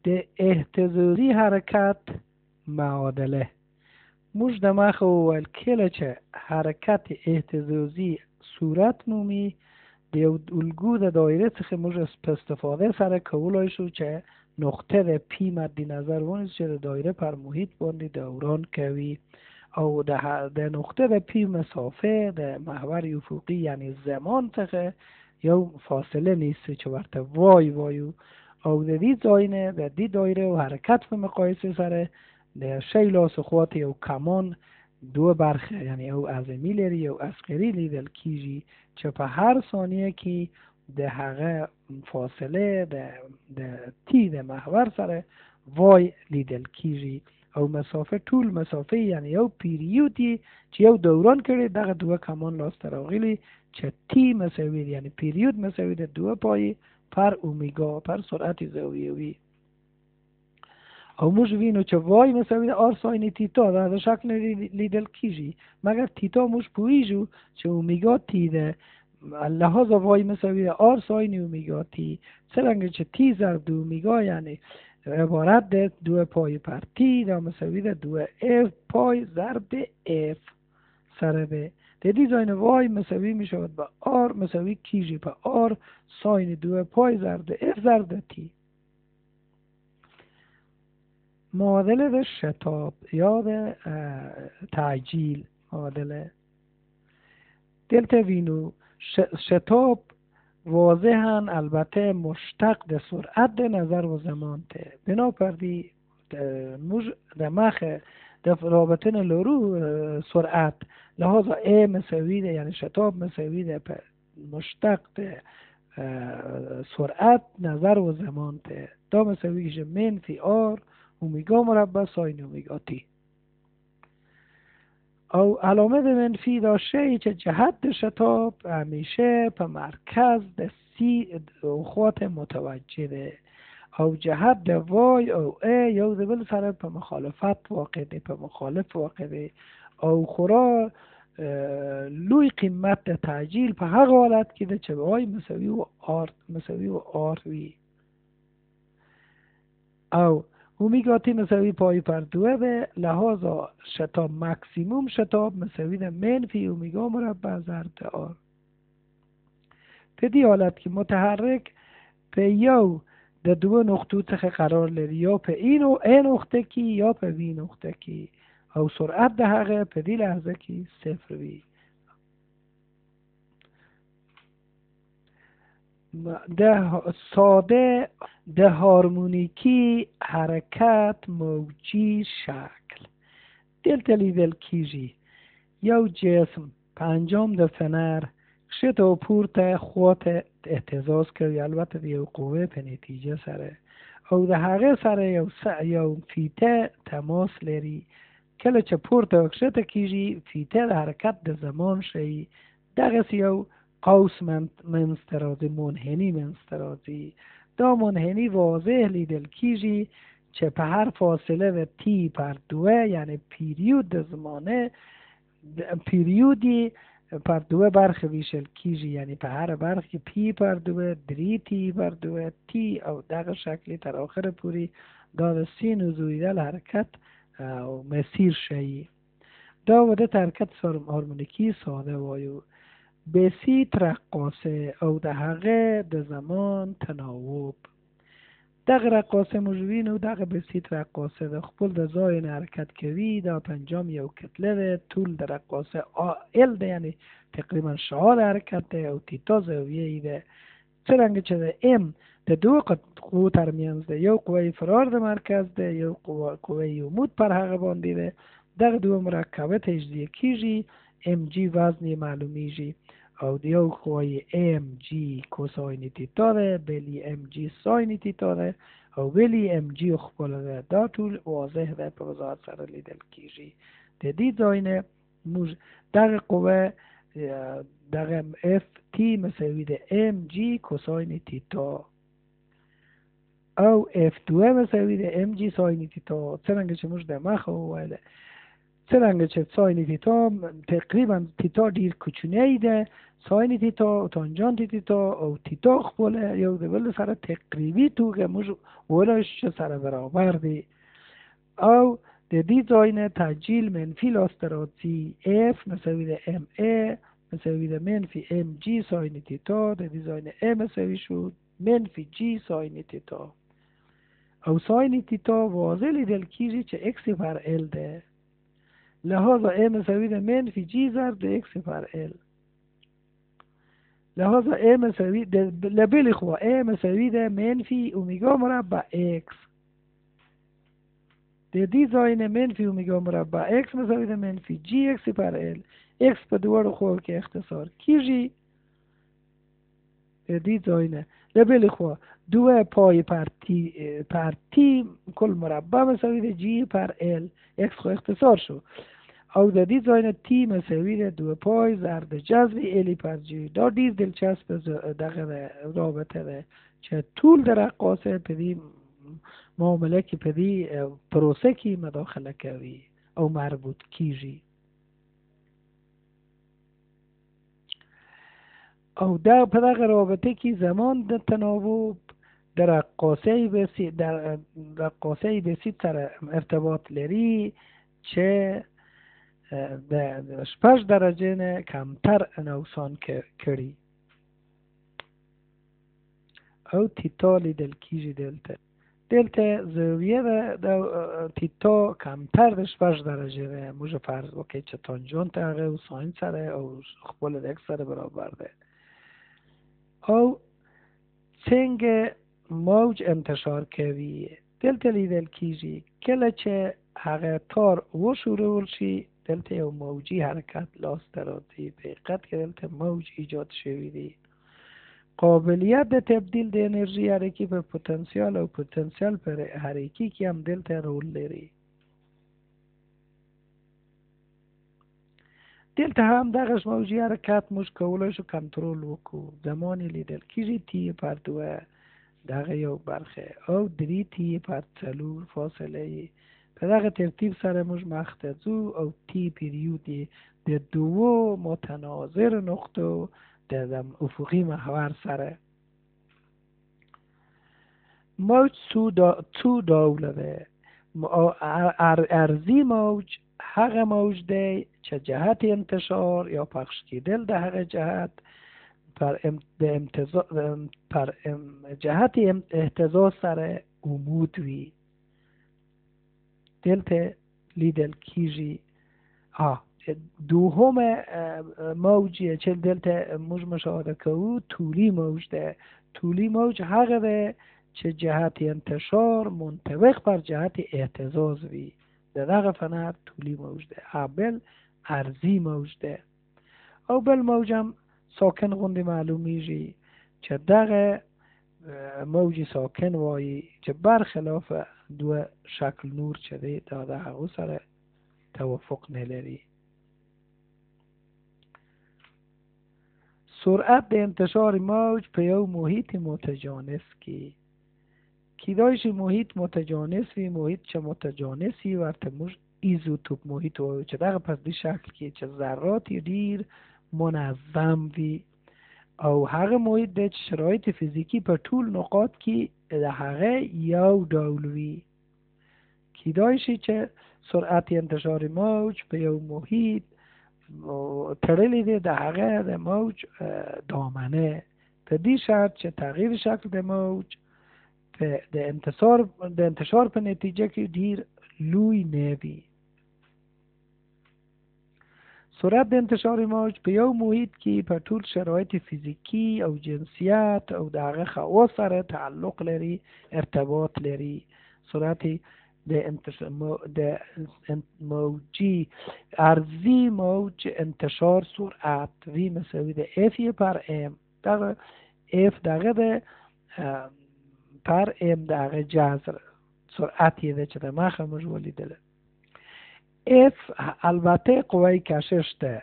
د اهتزازي حرکت معادله. موږ د مخه وویل کله چې حرکت اهتزازي صورت مومي د یو الګو د دایره څخه موږ په استفاده سره کولای شو چې نقطه د پی مد نظر ونیسو چې د دایره پر محیط باندې دوران کوي او د نقطه د پی مسافه د محور افقی یعنی زمان څخه یو فاصله نیست چې ورته وای وایو او د دې ځای نه د دې دایره او حرکت په مقایسه سره د شی لاس خوات یو کمان دو برخه یعنی او اعظمي لري او اصغري لیدل کیږي چې په هر ثانیه کې د هغه فاصله د تی د محور سره وای لیدل کیږي او مسافه ټول مسافه یعنی یو پیریودی چې یو دوران کړي دغه دوه کمان لاس راغلي چې تی مساوي یعنی پیریود مساوي د 2 پای پر اومگا پر سرعت زاویوي او موږ وینو چې وای مساوي آر ساین تیتا دا شکل لیدل کیږي مگر تیتا موږ پوهیږو چې اومگا تی ده لحاظ وای مساوي آر ساین اومگا تی څرنګه چې تی ضرب د اومگا یعنی عبارت ده 2 پای پر تی دا مساوي ده 2 اف پای ضرب اف سره به د دې ځای نه وای مساوي میشود با آر مساوي کیږي په آر ساین 2 پای ضرب اف ضرب تی. معادله د شتاب یا د تعجیل معادله دلته وینو شتاب واضحا البته مشتق د سرعت د نظر و زمان ته بنابراین موږ د مخه د رابطه لرو سرعت لحاظا ا مساوی ده یعنی شتاب مساوی ده په مشتق د سرعت نظر و زمان ته دا مساوی که منفی آر اومگا مربع ساین اومگا تی او علامه د منفی داشته چې جهت شتاب همیشه په مرکز د سی خواط متوجه ده او جهت د وای او ا یو د بل سره په مخالفت واقع ده په مخالف واقع ده او خورا لوی قیمت د تعجیل په هغه حالت کې ده چې وای مساوي و آر وي او اومگا تی مساوی پای پر 2 به لحاظا شتاب مکسیموم شتاب مساوی ده منفی اومگا مربع ضرب آر. په دې حالت کې متحرک په یو د دو نقطو څخه قرار لري یا په این او ا نقطه کې یا په وی نقطه کې او سرعت د هغه په دې لحظه کې صفر وي. د ساده د هارمونیکی حرکت موجی شکل دلته لیدل کیږي یو جسم په انجام د فنر کښته او پورته خواته اهتزاز کوي البته د یو قوه په نتیجه سره او د هغه سره یو فیته تماس لري کله چې پورته او کښته کیږي فیته د حرکت د زمان شي دغه یو قوس منځته راځي منحنی منځته راځي دا منحنی واضح لیدل کیږي چې په هر فاصله و تی پر 2 یعنی پیریود د زمانه پیریودی پر 2 برخه ویشل کیږي یعنی په هر برخه کې پی پر 2 3 تی پر 2 تی او دغه شکلی تر آخر پوری دا د سین و زویدل حرکت او مسیر شي دا وده حرکت هارمونیکی ساده وایو بسیط رقاصه او د هغه د زمان تناوب دغه رقاصه مجوین او دغه بسیط رقاصه د خپل د ځای حرکت کوي دا پنجام یو کتله ده طول د رقاصه ال ده یعنی تقریبا شعال حرکت ده او تیتا زاویه ده څرنګه چې د ام د دو قوه ترمنځ ده یو قوه فرار د مرکز ده یو قوه عمود پر هغه باندې ده دغه دوه مرکبه تجزیه کیږي ام جی وزن معلومیږي او دیو قوه ام جی کوساین تیتا ده بلی ام جی ساین تیتا ده او بلی ام جی خپل ده دا ټول واضح ده په وضاحت سره لیدل کیږي د دې ځای نه موږ دغه قوه دغه اف تی مساوی ده ام جی کوساین تیتا او اف 2 مساوی ده ام جی ساین تیتا څنګه چې موږ د مخه وویل څرنګه چې ساین تیتا تقریبا تیتا ډیر کوچنی ده، ساین تیتا او تانجانت تیتا او تیتا خپل یو د بل سره تقریبي توګه موږ وایو چې سره برابر دي. او د دې ځای نه تعجیل منفی لاسته راځي اف مساوي د ام ای مساوي د منفی ام جی ساین تیتا، د دې ځای نه ام مساوي شو منفی جی ساین تیتا. او ساین تیتا واضح لیدل کیږي چې اکس پر ال ده، لحاظا ام مساوي د منفی جی ضرب د اکس پر ال، لحاظا ام مساوي د لبل خوا ام مساوي د منفی اومگا مربع اکس، د دې ځای نه منفی اومگا مربع اکس مساوي د منفی جی اکس پر ال، اکس په دواړو خواو کې اختصار کیږي. د دې ځای نه لبل خوا 2 پای پر تی کل مربع مساوي د جی پر ال، اکس خو اختصار شو، او د دې ځای نه تی مساوي د 2 پای ضرب جذر ال پر جی. دا ډیر دلچسپ دغه رابطه ده چې طول د رقاصه په دې معامله کې په دې پروسه کې مداخله کوي او مربوط کیږي. او دا په دغه رابطه کې زمان د تناوب در رقاصه بسیط سره ارتباط لري چې د 6 درجه نه کمتر نوسان کړي. او تیتا لیدل کیږي دلته زاویه د تیتا کمتر د 6 درجه ده، موږ فرض وکړو چې تانجانت هغه او ساین سره او خپل د اکس سره برابر ده. او څنګه موج انتشار کوي دلته لیدل کیږي کله چې هغه تار وشورول شي دلته یو موجی حرکت لاسته راځي. په حقیقت کې دلته موج ایجاد شوی دی. قابلیت د تبدیل د انرژي حرکي په پتانسیال او پتانسیال پر حرکي کې هم دلته رول لري. دلته هم دغه موجي حرکت موږ کولای شو کنټرول وکړو. زمان لیدل کیږي تی پر 2 دغه یو برخه او 3 تی پر 4 فاصله په دغه ترتیب سره موږ مخته ځو او تی پیریود د 2 متناظر نقطو د افقی محور سره. موج څو ډوله ده. ارضی موج هغه موج دی چې جهت انتشار یا پخش کېدل د هغه جهت پر جهت اهتزاز سره عمود وي. دلته لیدل کیږي. دوهم موجی چې دلته موږ مشاهده کوو طولی موج ده. طولی موج هغه ده چې جهت انتشار منطبق بر جهت اهتزاز وي. دغه فنر طولی موج ده. بل عرضی موج ده. او بل موج هم ساکن غوندې معلومیږي چې دغه موج ساکن وایي چې برخلاف 2 شکل نور چې دی دا د هغو سره توافق نلري. سرعت د انتشار موج په یو محیط متجانس کې کیدای شي محیط متجانس وي. محیط چې متجانسی ورته موږ ایزوتوپ محیط وایو چې دغه په دې شکل کې چې ذرات ډیر منظم وي او هغه محیط د شرایط فیزیکی په ټول نقاط کې د هغه یو ډول وي. کیدای شي چې سرعت انتشار موج په یو محیط تړلی دی د هغه د موج دامنه په دې شرط چې تغییر شکل د موج د انتشار په نتیجه کې ډیر لوی نه وي. سرعت د انتشار موج په یو محیط کې په ټول شرایط فیزیکی او جنسیت او د هغه خواص سره تعلق لري، ارتباط لري. سرعت د موجی ارضی موج انتشار سرعت وی مساوی د اف پر ام. دغه اف دغه د پر ام دغه جذر سرعت یې چې د مخه موږ ولیدل. اف البته قوه کشش ده،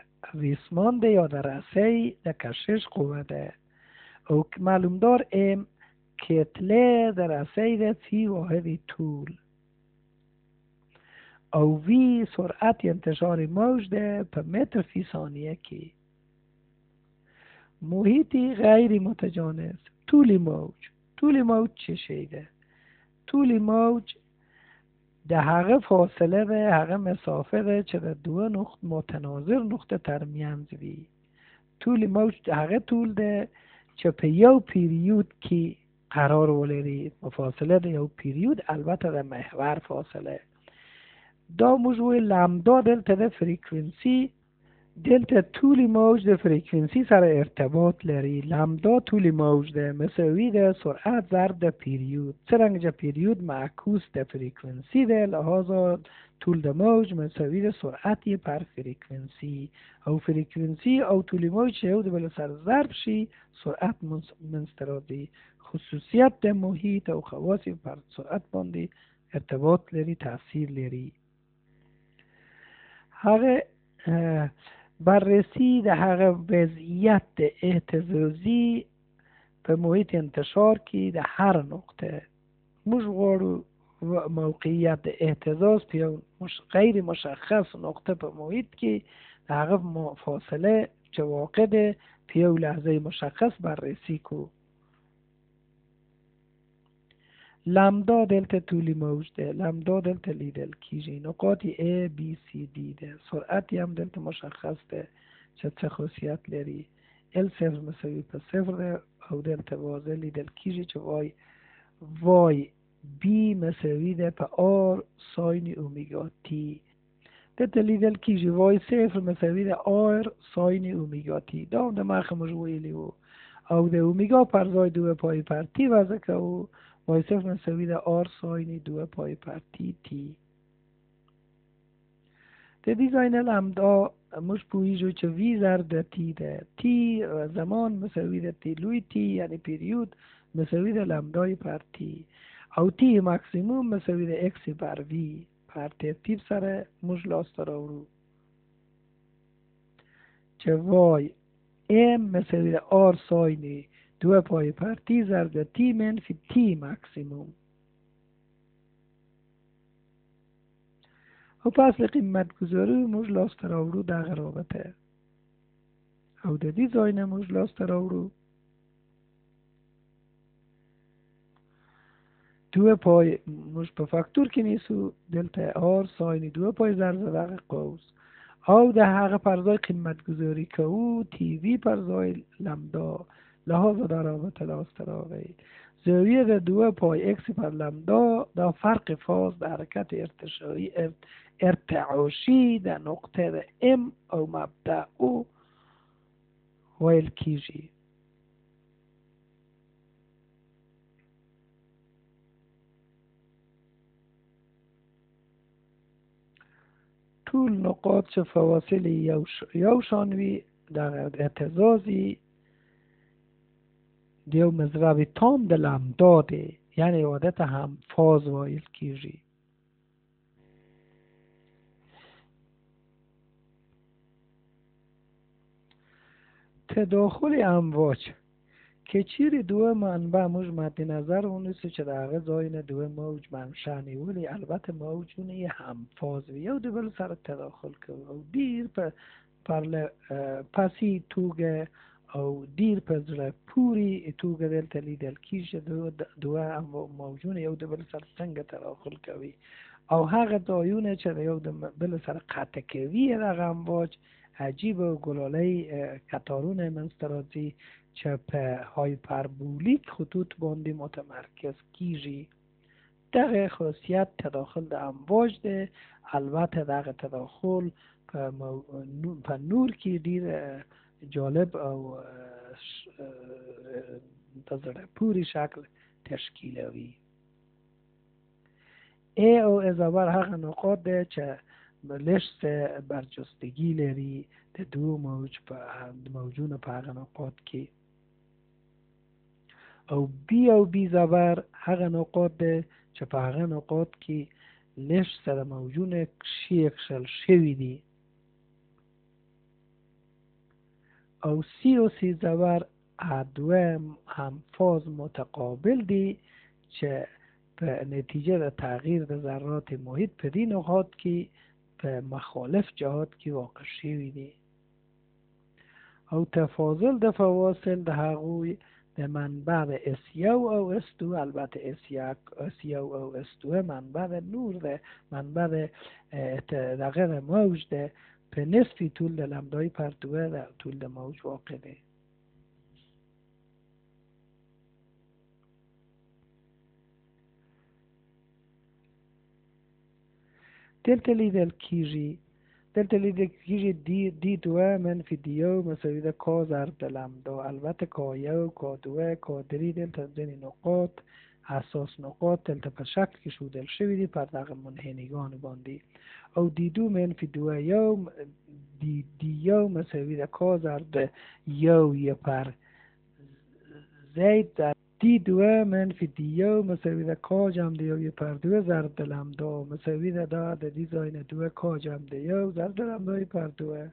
ریسمان ده یا در رسه د کشش قوه ده. او معلوم دار ام کتله در رسه ده فی واحد طول. او وی سرعت انتشار موج ده په متر فی ثانیه کې. محیطی غیر متجانس. طول موج چه شی ده؟ طول موج ده هغه فاصله ده، هغه مسافه ده چې د دوه متناظر نقطه ترمنځ وي. طول موج هغه طول ده چې په یو پیریود کې قرار ولري، فاصله د یو پیریود، البته د محور فاصله. دا موږ وی لامدا دلته د فریکونسی، دلته طول موج د فریکونسی سره ارتباط لري. لامدا طول موج ده مساوی ده سرعت ضرب د پیریود. څرنګه چې پیریود معکوس د فریکونسی ده، لہذا طول د موج مساوی ده سرعت پر فریکونسی، او فریکونسی او طول موج چې یو د بل سره ضرب شي سرعت منځته راځي. خصوصیت د محیط او خواص پر سرعت باندې ارتباط لري، تاثیر لري. هغه بررسی د هغه وضعیت د اهتزازی په محیط انتشار کې د هر نقطه. موږ غواړو موقعیت د اهتزاز په یو غیر مشخص نقطه په محیط کې د هغه فاصله چې واقع ده په یو لحظه مشخص بررسی کو. لامدا دلته طول موج ده، لامدا دلته لیدل کیږي. نقاط A B C D ده. سرعت هم دلته مشخص ده چې څه خاصیت لري. L0 مساوی په 0 ده، او دلته واضح لیدل کیږي چې Y B مساوی ده په R ساین اومیگا T. دلته لیدل کیږي Y0 مساوی ده R ساین اومیگا T. دا هم د مخه موږ ویلي وو، او د اومیگا پر ځای 2 پای پر T وضع کوو. Y0 مساوی ده R ساین 2 پای پر T. د دیزاین لامدا موږ پوهیږو چې V ضرب د T ده. T زمان مساوی ده T لوی T یعنی پیریود مساوی ده لامدای پر T، او T ماکسیموم مساوی ده X پر V. پر ترتیب سره موږ لاسته راوړو چې Y M مساوی ده R ساین 2 پای پر T ضرب ده T منفی T ماکسیموم. او په اصل قیمت گذاری موږ لاسته راوړو دغه رابطه، او د دیزاین موږ لاسته راوړو 2 پای موږ په فاکتور کې نیسو دلته R ساین 2 پای ضرب دغه قوس، او د هغه پر ځای قیمت گذاری کوو تی وی پر ځای لامدا، لحاظا در رابطه لاسته راغی. زاویه د 2 پای X پر لامدا دا فرق فاز د حرکت ارتعاشی د نقطه د M او مبدأ او ویل کیږي. ټول نقاط چې فواصل یو شان وي د اهتزازی د یو مضرب تام د لامدا دی، یعنی عادت هم فاز ویل کیږي. تداخل امواج که چیرې دوه منبع موږ مد نظر ونیسو چې د هغه ځای نه دوه موج منشأ نیولي، البته موجونه یې هم فاز وي، یو د بل سره تداخل کوي او ډیر په پسې توګه او ډیر په زړه پورې توګه دلته لیدل کیږي دوه موجونه یو د بل سره څنګه تداخل کوي، او هغه ځایونه چې یو د بل سره قطع کوي دغه امواج عجیب و گلاله کتارونه منځته راځي چې په هایپربولیک خطوط باندې متمرکز کیږي. دغه خاصیت تداخل د امواج ده. البته دغه تداخل په نور کې ډیر جالب او په زړه پورې شکل تشکیلوي. ای او ازابر هغه نقاط ده چې لشت برجستگی لري د دو موجونه په هغه نقاط کې، او بی او بی زبر هغه نقاط ده چې په هغه نقاط کې لشت سره موجونه کشل شوي دي، او سی و سی زبر دوه هم فاز متقابل دي چې به نتیجه در تغییر در ذرات محیط په دې نقاط کې په مخالف جهات کې واقع شوي دي او تفاضل د فواصل د هغوی د منبع د S1 او S2 البته S1 او S2 منبع د نور ده منبع د دغه د موج ده په نصفی طول د لمدای پرتوه در طول د موج واقع ده دلته لیدل کیږي دی دوه منفی دیو مساوی ده کا ضرب د لمدا البته کا یو کا دوه کا دری دلته ځینې نقاط حساس نقاط دلته په شکل کې ښودل شوي دي پر دغه منحنیګانو باندې او دی دو منفی دوه یو دی یو مساوی ده کا ضرب د یو پر زید در دی دوه منفی دی یو مساوی ده کا جمع ده یو پر دوه ضرب د لمدا مساوی ده دا د دی ځای نه دوه کا جمع ده یو ضرب د لمدا پر دوه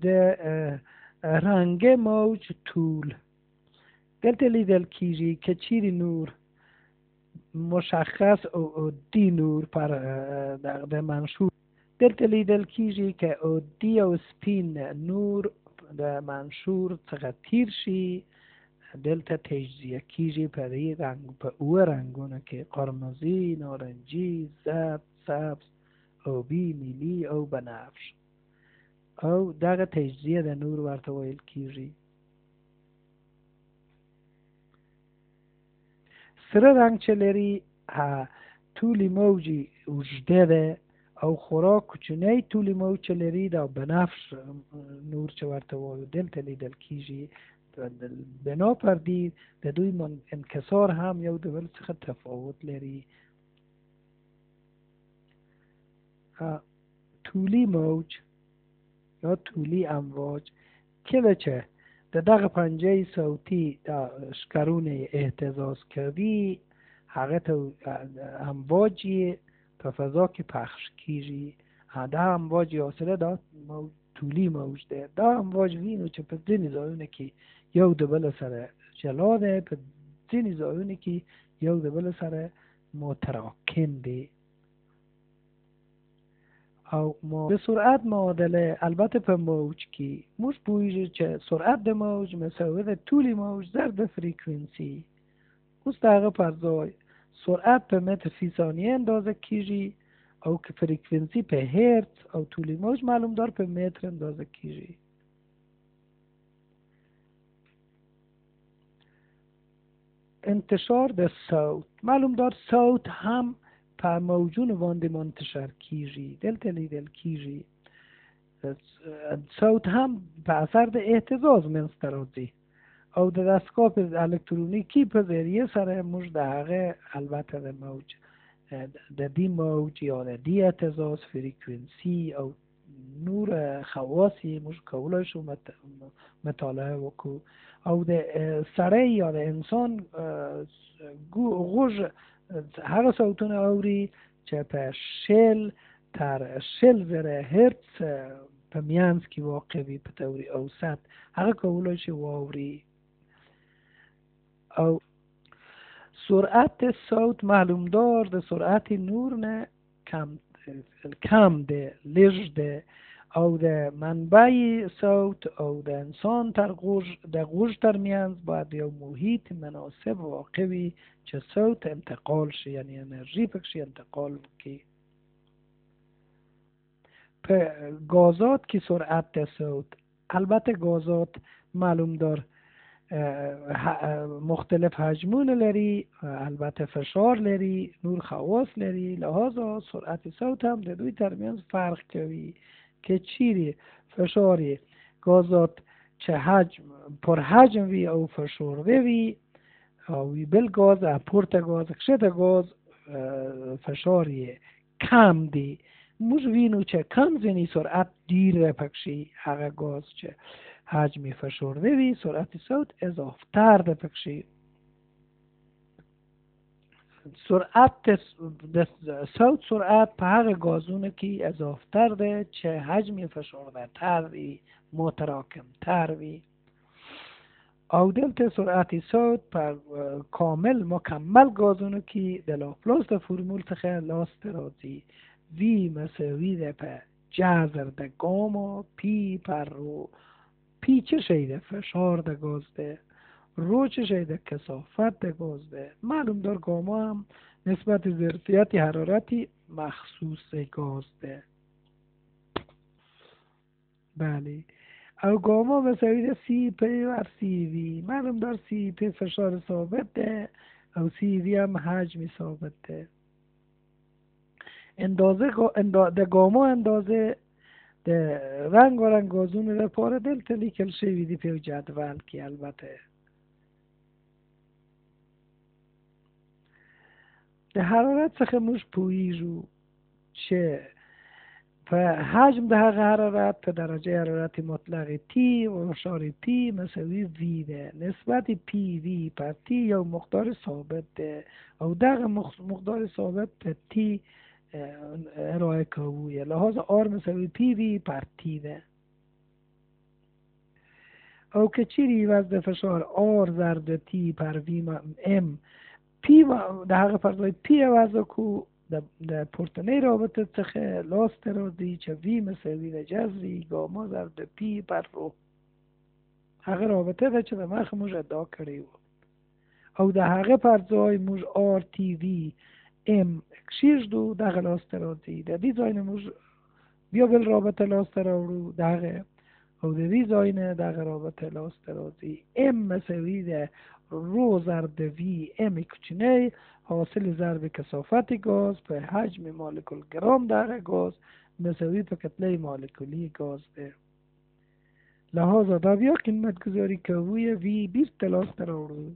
د رنگ موج طول دلته لیدل کیږي که چیرې نور مشخص او دی نور پر د منشور دلته لیدل کیږي که او دی او سپین نور د منشور څخه تیر شي دلته تجزیه کیږي په دې رنگ په اوه رنگونه کې قرمزی، نارنجی، زرد، سبز، آبی، نیلی او بنفش او دغه تجزیه د نور ورته ویل کیږي. سره رنگ چې لري طول موجی اوږده ده او خورا کوچنی طول موج چې لري دا بنفش نور چې ورته وایو دلته لیدل کیږي. بنا پر دې د دوی انکسار هم یو د بل څخه تفاوت لري. طولی موج یا طولی امواج کله چې د دغه پنجه صوتی د شکرونه اهتزاز کوي هغه ته امواجی په فضا کې پخش کیږي. دا امواج حاصله دا طولی موج ده. دا امواج وینو چې په ځینې ځایونو کې یو د بل سره جلا ده په ځینې ځایونو کې یو د بل سره متراکم دي او د سرعت معادله البته په موج کې موږ پوهیږو چې سرعت د موج مساوي ده طول موج ضرب فریکونسی. اوس د هغه پر ځای سرعت په متر فی ثانیه اندازه کیږي او که فریکونسی په هرتز او طول موج معلوم دار په متر اندازه کیږي. انتشار د صوت معلوم دار صوت هم په موجونو باندې منتشر کیږي. دلته لیدل کیږي صوت هم په اثر د اهتزاز منځته راځي او د دستگاه الکترونیکی په ذریعه سره موږ د هغه البته د موج د دی موج یا د دی اهتزاز فریکونسی او نور خواصی موږ کولای شو مطالعه وکړو او د سړی یا د انسان غوږ هغه صوتونه اوري چې په شل تر شل زره هرتز په میانس کې واقع وي په طور اوسط هغه کولای شي واوري. او سرعت صوت معلوم دار د سرعت نور نه کم ده لږ ده او د منبع صوت او د انسان د غوږ ترمنځ باید یو محیط مناسب واقع وي چې صوت انتقال شي یعنی انرژی پکې انتقال وکړي. په گازات کې سرعت صوت البته گازات معلوم دار مختلف حجمونه لري البته فشار لري نور خواص لري لحاظا سرعت صوت هم د دوی ترمنځ فرق کوي که چیرې فشار گازات چې حجم پر حجم وي او فشرده وي او بل گاز پورته گاز کښته گاز فشار کم دی موږ وینو چې کم ځینې سرعت ډیر پکې هغه گاز چې حجم فشرده وي سرعت صوت اضافه تر ده پکې. سرعت صوت سرعت په هغه گازونو کې اضافه تر ده چې حجم فشرده تر وي متراکم تر وي او دلته سرعت صوت پر کامل مکمل گازونو که د لاپلاس د فرمول څخه لاست راځي وی مساوی ده په جذر د گاما پی پر رو. پی چه شی ده؟ فشار د گاز ده. رو چه شی ده؟ کثافت د گاز ده. معلوم دار گاما هم نسبت ظرفیت حرارتی مخصوص گاز ده. بله، او گاما مساوی سی پی و سی وی. معلوم دار سی پی فشار ثابت ده او سی وی هم حجم ثابت ده. د گاما اندازه د رنگ و رنگ گازون ده پاره دلته لیکل شوی دی په جدول کې. البته د حرارت څخه موږ پوهیږو چې په حجم د هغه حرارت په درجه حرارت مطلق تی و فشار پی مساوی وی ده. نسبت پی وی پر تی یو مقدار ثابت ده او دغه مقدار ثابت په تی ارائه کویه. لحاظ آر مساوی پی وی پر تی ده. او که چیری وزن فشار آر ضرب تی پر وی ام پی د هغه پر ځای پی وضع کو د پورتنی رابطه څخه لاست راځي چې وی مساوي د جذر گاما ضرب پی پر رو. هغه رابطه ده چې د مخ موږ ادعا کړی وو او د هغه پر ځای موږ آر تی وی ام کشیږدو دغه لاست راځي. د دې ځای نه موږ بیا بل رابطه لاست راوړو دغه او د دې ځای نه دغه رابطه لاست راځي. ام مساوي ده رو ضرب وی ام کوچنی حاصل ضرب کثافت گاز په حجم مولکول گرام دغه گاز مساوی په کتله مولکولی گاز ده. لحاظا دا بیا قیمت گذاری کوی وی 20 لاست راوړو.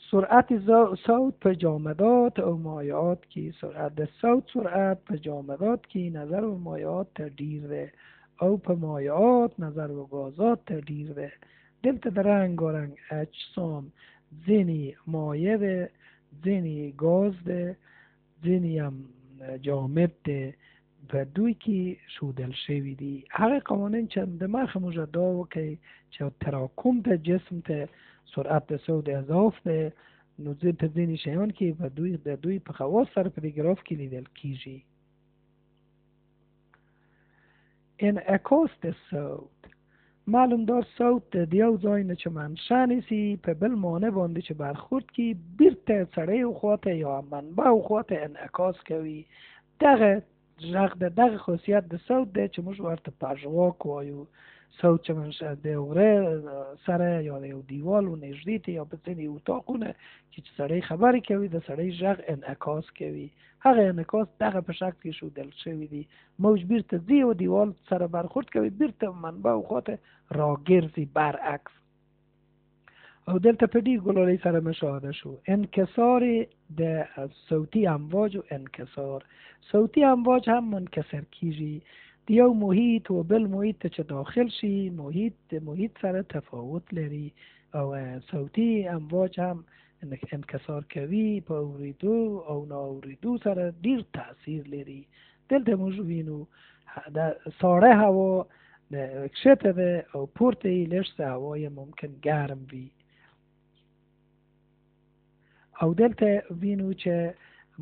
سرعت صوت په جامدات او مایعات کې سرعت د صوت سرعت په جامدات کې نظر و مایعات ته ډیر ده او په مایعات نظر و گازات ته ډیر ده. دلته د رنگارنگ اجسام ځینې مایع ده، ځینې گاز ده، ځینې هم جامد ده په دوی کې ښودل شوي دي. هغه قوانین چې د مخه موږ ادعا وکړي چې تراکم ته جسم ته سرعت د صوت اضاف ده، نو په ځینې شیان کې د دوی په خواص سره په دې ګراف کې لیدل کیږي. انعکاس د صوت. معلوم دار صوت د یو ځای نه چې منشأ نیسي په بل مانع باندې چې برخورد کی بیرته سړی او خواته یا منبع او خواته انعکاس کوي. دغه غږ دغه خاصیت د صوت دی چې موږ ورته پژواک وایو. صوت چې منشأ د غره سره یا د یو دیوال و نږدې ته یا په ځینې اتاقونه چې سړی خبرې کوي د سړی غږ انعکاس کوي. هغه انعکاس دغه په شکل کې ښودل شوی دی. موج بیرته ځي او دیوال سره برخورد کوي بیرته منبع او خواته راګرځي برعکس. او دلته په دې ګلالۍ سره مشاهده شو انکسار د صوتی امواج و انکسار. صوتی امواج هم منکسر کیږي. د یو محیط و بل محیط ته چې داخل شي محیط سره تفاوت لري او صوتی امواج هم انکسار کوي په اوریدو او نااوریدو سره ډیر تاثیر لري. دلته موږ وینو د ساړه هوا کښته ده او پورته یې لږ څه هوای ممکن ګرم وي. او دلته وینو چې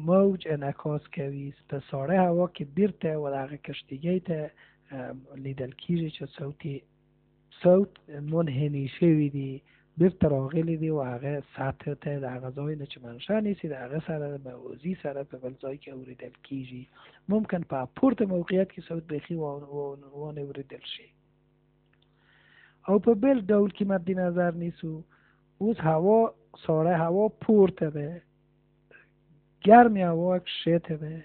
موج انعکاس کوي په ساړه هوا کې بیرته و دغه کشتیګۍ ته لیدل کیږي چې صوت منحنی شوی دی بیرته راغلی دی و هغه سطح ته د هغه ځای نه چې منشأ نیسي د هغه سره موازی سره په بل ځای کې اوریدل کیږي. ممکن په پورته موقعیت کې صوت بیخي وانه اوریدل شي. او په بل ډول کې مد نظر نیسو اوس هوا ساړه هوا پورته ده، گرمی هوا کښته ده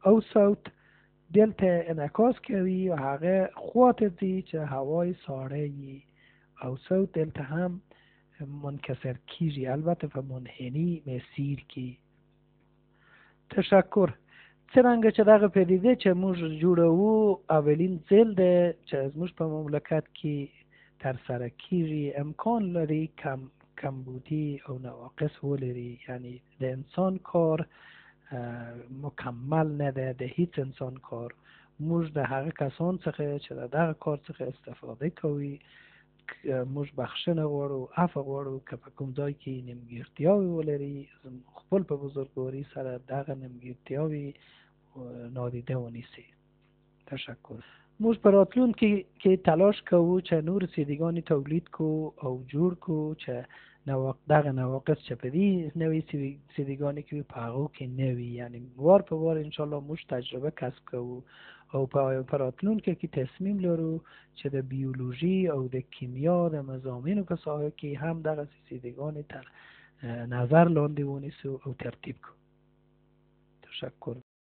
او صوت دلته انعکاس کوي و هغه خواته ځي چې هوای ساړه وي او صوت دلته هم منکسر کیږي البته په منحنی مسیر کې. تشکر. څرنګه چې دغه پدیده چې موږ جوړوو اولین ځل ده چې زموږ په مملکت کې ترسره کیږي امکان لري کمبودی او نواقص ولري. یعنی د انسان کار مکمل نه ده، د هیڅ انسان کار. موږ د هغه کسان څخه چې دغه کار څخه استفاده کوي موږ بخښنه غواړو، عفو غواړو که په کوم ځای کې نیمګړتیاوې ولري، خپل په بزرګواري سره دغه نیمګړتیاوې نادیده ونیسي. تشکر. موږ په راتلونکي کې تلاش کوو چې نور سیدیګانې تولید کو او جوړ کو چې دغه نواقص چې په دې نوې سیدیګانې کې په هغو کې نه وي، یعنی وار په وار انشاءالله موږ تجربه کسب کوو او په راتلونکي کې تصمیم لرو چې د بیولوژي او د کیمیا د مضامینو په ساحه کې هم دغه سیدیګانې تر نظر لاندې ونیسو او ترتیب کو. تشکر.